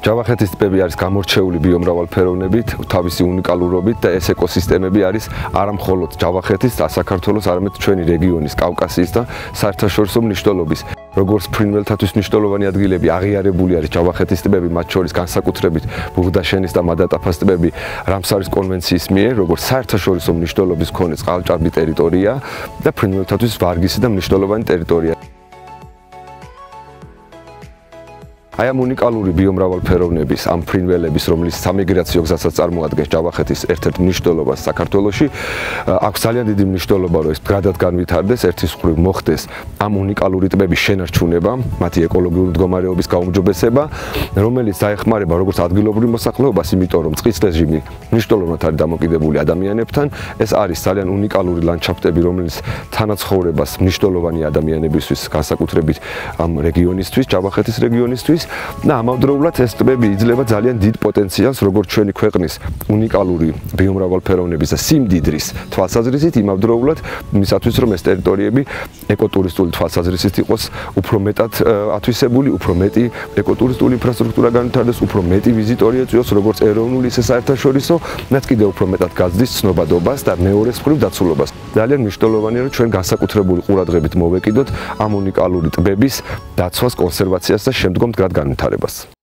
ჯავახეთის ტბები არის გამორჩეული ბიომრავალფეროვნებით, თავისი უნიკალურობით და ეს ეკოსისტემები არის არა მხოლოდ ჯავახეთის და საქართველოს, არამედ ჩვენი რეგიონის, კავკასიის და საერთაშორისო მნიშვნელობის. როგორც ფრინველთათვის მნიშვნელოვანი ადგილები აღიარებული არის ჯავახეთის ტბები, მათ შორის განსაკუთრებით ბუღდაშენის და მადატაფას ტბები რამსარის კონვენციის მიერ, როგორც საერთაშორისო მნიშვნელობის მქონე წყალჭარბი ტერიტორია და ფრინველთათვის ვარგისი და მნიშვნელოვანი ტერიტორია. Აი ამ უნიკალური ბიომრავალფეროვნების, ამ ფრინველების, რომლის სამიგრაციო გზასაც წარმოადგენს ჯავახეთის ერთ-ერთ მნიშვნელობას საქართველოში, აქვს ძალიან დიდი მნიშვნელობა, რომ ეს მდგრადად განვითარდეს, ერთის მხრივ მოხდეს ამ უნიკალური ტბების შენარჩუნება, მათი ეკოლოგიური მდგომარეობის გაუმჯობესება, რომელიც დაეხმარება როგორც ადგილობრივ მოსახლეობას, იმიტომ რომ წყლის რეჟიმი მნიშვნელოვნად არის დამოკიდებული ადამიანებთან, ეს არის ძალიან უნიკალური ლანდშაფტები, რომელიც თანაცხოვრებას მნიშვნელოვანი ადამიანებისთვის, განსაკუთრებით ამ რეგიონისთვის, ჯავახეთის რეგიონისთვის და ამავდროულად ეს ტბები იძლევა ძალიან დიდ პოტენციალს როგორც ჩვენი ქვეყნის უნიკალური ბიომრავალფეროვნების და სიმდიდრის თვალსაზრისით, იმავდროულად იმისათვის რომ ეს ტერიტორიები ეკოტურისტული თვალსაზრისით იყოს უფრო მეტად ათვისებული, უფრო მეტი ეკოტურისტული ინფრასტრუქტურა განვითარდეს, უფრო მეტი ვიზიტორი ეწვიოს როგორც ეროვნული ისე საერთაშორისო, რაც კიდევ უფრო მეტად გაზრდის ცნობადობას და მეორეს მხრივ დაცულობას. ძალიან მნიშვნელოვანია რომ ჩვენ განსაკუთრებული ყურადღებით მოვეკიდოთ ამ უნიკალური ტბების დაცვას, კონსერვაციას და შემდგომ მდგრად განვითარებას.